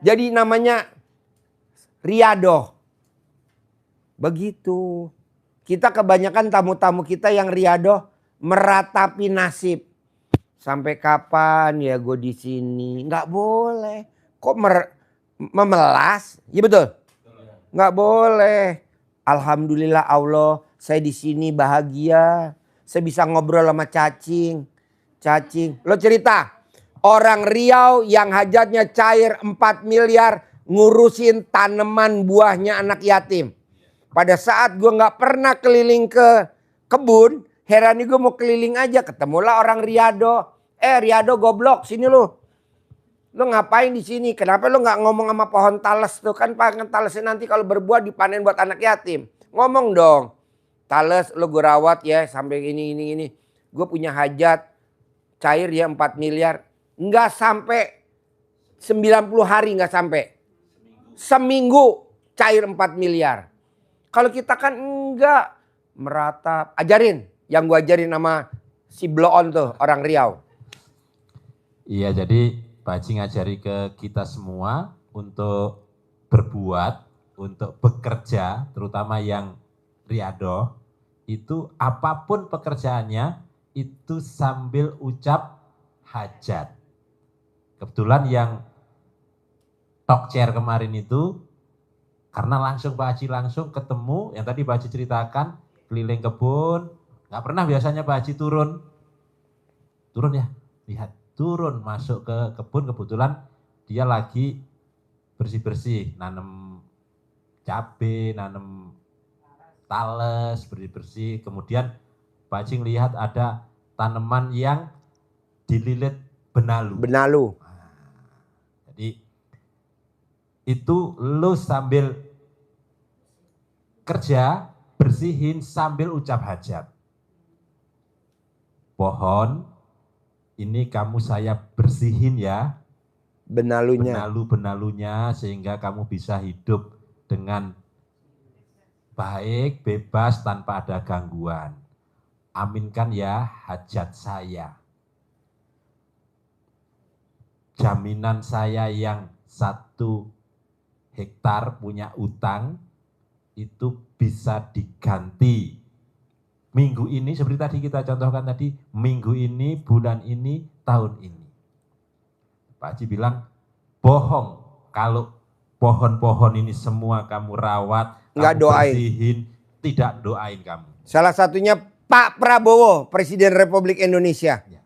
Jadi namanya riadoh. Begitu. Kita kebanyakan tamu-tamu kita yang riadoh meratapi nasib. Sampai kapan ya gue di sini? Nggak boleh. Kok memelas? Ya betul. Nggak boleh. Alhamdulillah Allah, saya di sini bahagia. Saya bisa ngobrol sama cacing. Cacing. Lo cerita. Orang Riau yang hajatnya cair 4 miliar ngurusin tanaman buahnya anak yatim. Pada saat gue nggak pernah keliling ke kebun, heran gue mau keliling aja, ketemulah orang Riado. Riado goblok, sini lu. Lu ngapain di sini? Kenapa lu nggak ngomong sama pohon tales tuh? Kan pohon talesnya nanti kalau berbuah dipanen buat anak yatim. Ngomong dong. Tales lu gue rawat ya sampai ini. Gue punya hajat cair ya 4 miliar. Nggak sampai 90 hari nggak sampai. Seminggu cair 4 miliar. Kalau kita kan enggak meratap. Ajarin. Yang gue ajarin sama si Bloon tuh orang Riau. Iya, jadi Pak Haji ngajari ke kita semua untuk berbuat, untuk bekerja, terutama yang riadoh, itu apapun pekerjaannya, itu sambil ucap hajat. Kebetulan yang talk chair kemarin itu, karena langsung Pak Haji langsung ketemu, yang tadi Pak Haji ceritakan, keliling kebun, nggak pernah biasanya Pak Haji turun ya, lihat. Turun masuk ke kebun, kebetulan dia lagi bersih-bersih, nanam cabai, nanam tales, bersih-bersih. Kemudian Pak Haji lihat ada tanaman yang dililit benalu. Nah, jadi itu lu sambil kerja, bersihin sambil ucap hajat. Pohon ini kamu saya bersihin ya, benalu-benalunya sehingga kamu bisa hidup dengan baik, bebas, tanpa ada gangguan. Aminkan ya hajat saya. Jaminan saya yang 1 hektar punya utang itu bisa diganti. Minggu ini, seperti tadi kita contohkan tadi, minggu ini, bulan ini, tahun ini. Pak Haji bilang, bohong kalau pohon-pohon ini semua kamu rawat, Nggak kamu doain. bersihin, tidak doain kamu. Salah satunya Pak Prabowo, Presiden Republik Indonesia. Ya.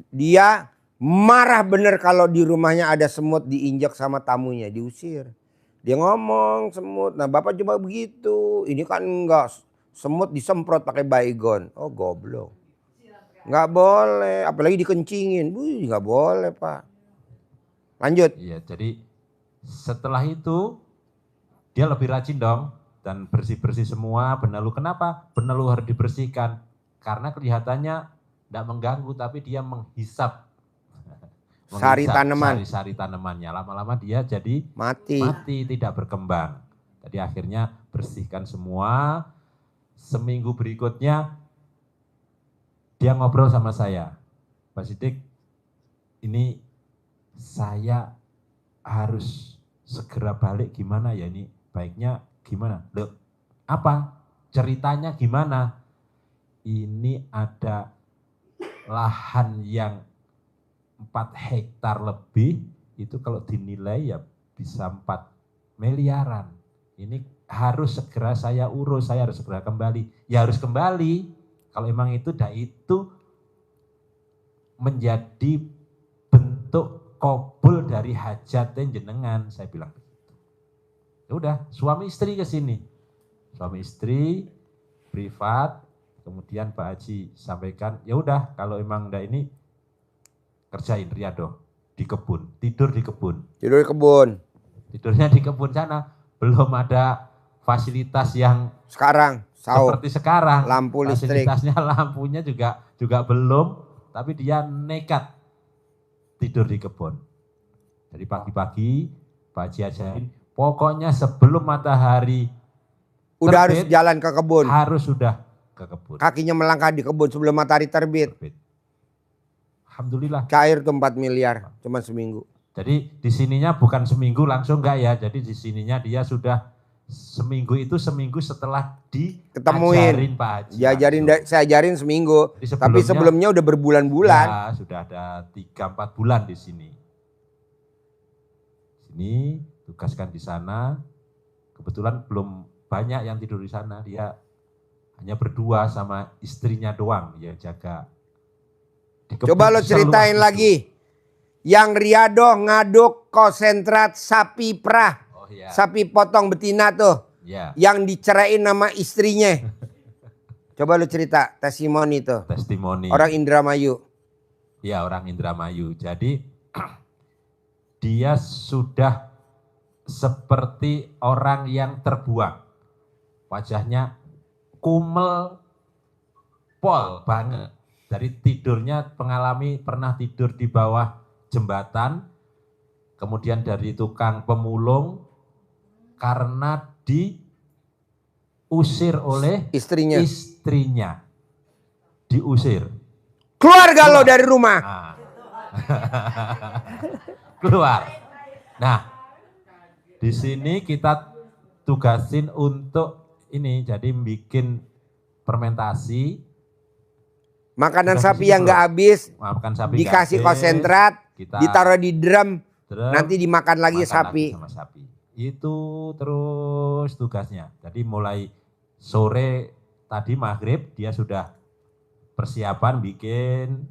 Dia marah bener kalau di rumahnya ada semut diinjak sama tamunya, diusir. Dia ngomong semut, nah Bapak coba begitu, ini kan enggak. Semut disemprot pakai baygon. Oh goblok. Nggak boleh. Apalagi dikencingin. Nggak boleh Pak. Lanjut. Iya, jadi setelah itu dia lebih rajin dong. Dan bersih-bersih semua benalu. Kenapa? Benalu harus dibersihkan. Karena kelihatannya tidak mengganggu, tapi dia menghisap sari-sari tanamannya. Lama-lama dia jadi mati, tidak berkembang. Jadi akhirnya bersihkan semua. Seminggu berikutnya dia ngobrol sama saya, Pak Sidik, ini saya harus segera balik gimana ya, ini baiknya gimana? Loh, apa? Ceritanya gimana? Ini ada lahan yang 4 hektar lebih, itu kalau dinilai ya bisa 4 miliaran. Ini harus segera saya urus, saya harus segera kembali. Ya harus kembali, kalau emang itu menjadi bentuk kabul dari hajatnya jenengan, saya bilang begitu. Ya udah, suami istri ke sini. Suami istri privat, kemudian Pak Haji sampaikan, ya udah kalau emang enggak ini kerjain riadoh di kebun, tidur di kebun. Tidurnya di kebun sana, belum ada fasilitas yang sekarang seperti sekarang, lampu listrik, fasilitasnya lampunya juga belum, tapi dia nekat tidur di kebun. Jadi pagi-pagi Pak Haji ajarin, pokoknya sebelum matahari udah terbit, harus jalan ke kebun, harus sudah ke kebun. Kakinya melangkah di kebun sebelum matahari terbit. Alhamdulillah. Cair tuh 4 miliar cuma seminggu. Jadi di sininya bukan seminggu langsung enggak ya. Jadi di sininya dia sudah seminggu itu seminggu setelah diajarin Pak Haji. Diajarin, saya ajarin seminggu. Tapi sebelumnya udah berbulan-bulan. Ya, sudah ada 3-4 bulan di sini. Sini tugaskan di sana. Kebetulan belum banyak yang tidur di sana. Dia hanya berdua sama istrinya doang yang jaga. Coba lo ceritain lagi. Yang Riado ngaduk konsentrat sapi perah. Oh, iya. Sapi potong betina tuh. Ya. Yang dicerain nama istrinya. Coba lu cerita testimoni tuh. Testimoni. Orang Indramayu. Iya, orang Indramayu. Jadi dia sudah seperti orang yang terbuang. Wajahnya kumel pol banget. Dari tidurnya pernah tidur di bawah jembatan, kemudian dari tukang pemulung karena diusir oleh istrinya. Diusir. Keluar gak lo dari rumah? Nah. Keluar. Nah, di sini kita tugasin untuk ini, jadi bikin fermentasi. Makanan sapi yang nggak habis, dikasih konsentrat, ditaruh di drum, nanti dimakan lagi sapi. Sama sapi. Itu terus tugasnya. Jadi mulai sore tadi maghrib dia sudah persiapan bikin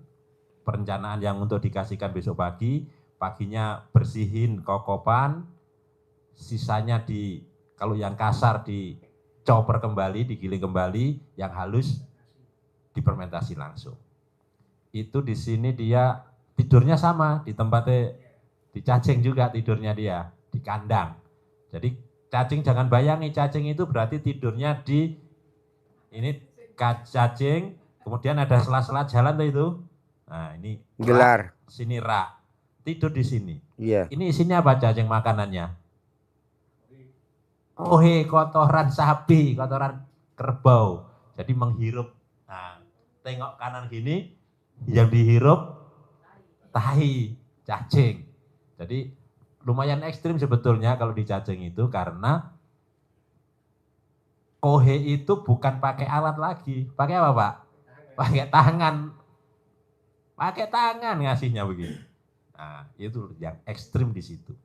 perencanaan yang untuk dikasihkan besok pagi. Paginya bersihin kokopan, sisanya kalau yang kasar dicoper kembali, digiling kembali, yang halus difermentasi langsung. Itu di sini dia tidurnya sama di tempatnya, di cacing juga tidurnya dia, di kandang. Jadi cacing jangan bayangi, cacing itu berarti tidurnya di ini cacing, kemudian ada sela-sela jalan tuh itu. Nah, ini gelar. Sini rak. Tidur di sini. Iya. Ini isinya apa cacing makanannya? Kotoran sapi, kotoran kerbau. Jadi menghirup. Nah, tengok kanan gini, yang dihirup tahi, cacing. Jadi lumayan ekstrim sebetulnya kalau di cacing itu karena kohe itu bukan pakai alat lagi. Pakai apa Pak? Pakai tangan. Pakai tangan ngasihnya begini. Nah, itu yang ekstrim di situ.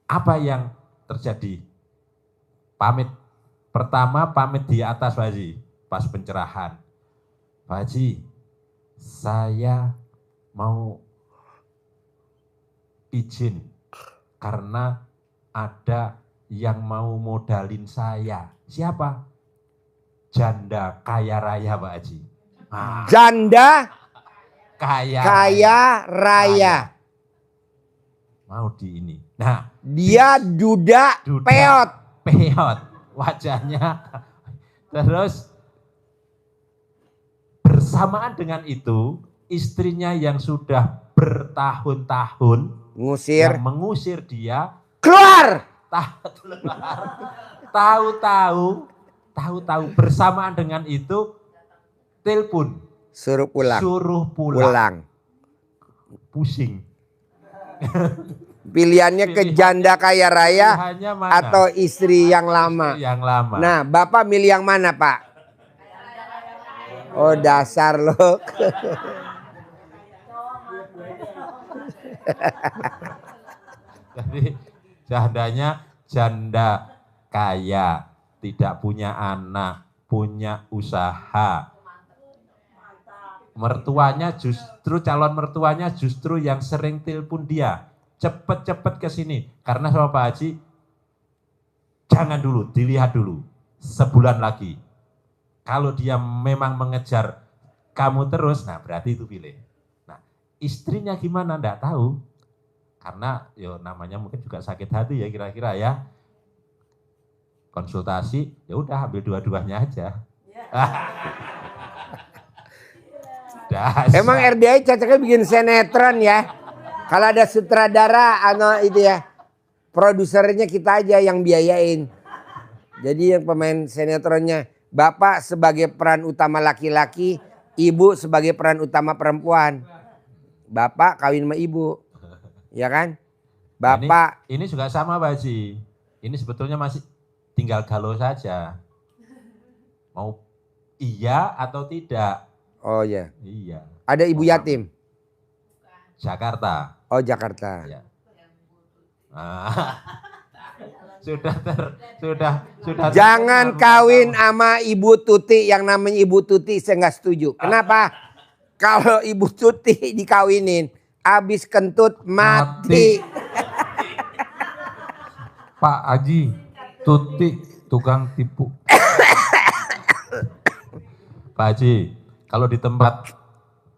Apa yang terjadi? Pertama pamit di atas Pak Haji, pas pencerahan. Pak Haji, saya mau izin karena ada yang mau modalin saya. Siapa? Janda kaya raya Pak Haji. Nah, janda kaya raya. Mau di ini. Nah, dia duda peot. Wajahnya. Terus bersamaan dengan itu, istrinya yang sudah bertahun-tahun yang mengusir dia keluar. Tahu-tahu bersamaan dengan itu telepon. Suruh pulang. Pusing. Pilihannya ke janda kaya raya atau istri yang lama. Nah, Bapak milih yang mana, Pak? Oh, dasar lo. Jadi jandanya janda kaya, tidak punya anak, punya usaha. Calon mertuanya justru yang sering telepon dia. Cepet-cepet ke sini. Karena sama Pak Haji, jangan dulu, dilihat dulu. Sebulan lagi. Kalau dia memang mengejar kamu terus, nah berarti itu pilih. Nah, istrinya gimana? Nggak tahu. Karena namanya mungkin juga sakit hati ya kira-kira ya. Konsultasi, ya udah ambil dua-duanya aja. Emang RDI cocoknya bikin sinetron ya. Kalau ada sutradara atau itu ya, produsernya kita aja yang biayain. Jadi yang pemain sinetronnya, Bapak sebagai peran utama laki-laki, Ibu sebagai peran utama perempuan. Bapak kawin sama Ibu. ya kan? Bapak. Ini juga sama Pak Haji. Ini sebetulnya masih tinggal galau saja. Mau iya atau tidak? Oh ya. Iya. Ada ibu yatim? Jakarta. Oh Jakarta. Ya. Sudah. Jangan kawin sama Ibu Tuti yang namanya Ibu Tuti, saya nggak setuju. Kenapa? Kalau Ibu Tuti dikawinin, abis kentut mati. Pak Haji, Tuti tukang tipu. Pak Haji, kalau di tempat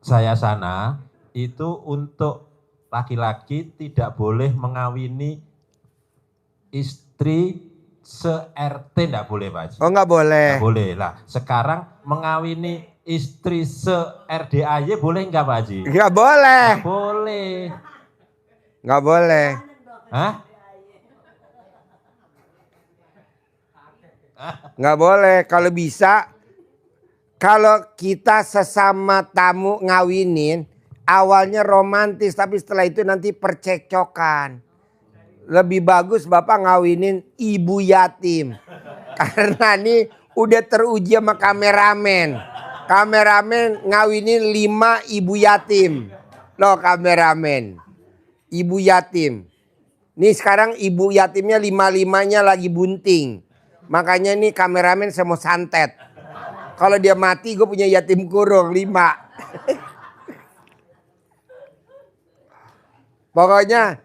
saya sana, itu untuk laki-laki tidak boleh mengawini istri se-RT, tidak boleh Pak Haji. Oh nggak boleh. Nggak boleh lah. Sekarang mengawini istri se-RDAY boleh nggak Pak Haji? Nggak boleh. Nggak boleh. Nggak boleh. Hah? Nggak boleh. Kalau bisa, kalau kita sesama tamu ngawinin, awalnya romantis, tapi setelah itu nanti percekcokan. Lebih bagus Bapak ngawinin ibu yatim. Karena ini udah teruji sama kameramen. Kameramen ngawinin 5 ibu yatim. Loh kameramen. Ibu yatim. Nih sekarang ibu yatimnya 5-5-nya lagi bunting. Makanya nih kameramen saya mau santet. Kalau dia mati gue punya yatim kurung 5. Pokoknya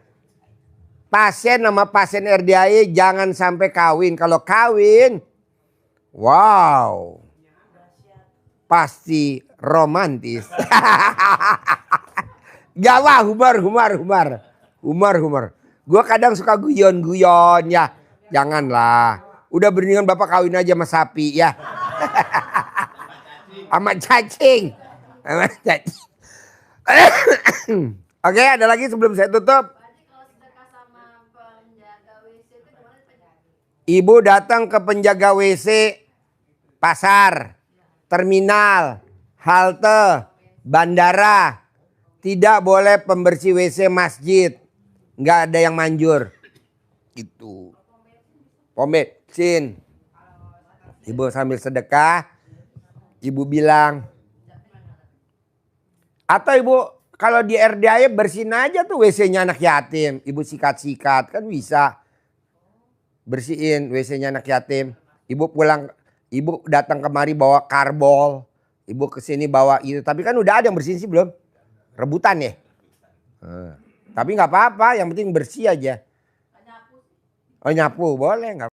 pasien sama pasien RDAY jangan sampai kawin. Kalau kawin, wow, pasti romantis. Gak wah, humor. Gue kadang suka guyon ya. Janganlah. Udah beringin Bapak kawin aja sama sapi ya. Sama cacing. Oke, ada lagi sebelum saya tutup. Ibu datang ke penjaga WC pasar, terminal, halte, bandara. Tidak boleh pembersih WC masjid. Nggak ada yang manjur. Gitu. Pom bensin. Ibu sambil sedekah. Ibu bilang. Atau ibu kalau di RDAY bersihin aja tuh WC-nya anak yatim. Ibu sikat-sikat kan bisa. Bersihin WC-nya anak yatim. Ibu pulang, ibu datang kemari bawa karbol. Ibu kesini bawa itu. Tapi kan udah ada yang bersihin sih belum? Rebutan ya? Tapi nggak apa-apa, yang penting bersih aja. Oh nyapu boleh nggak?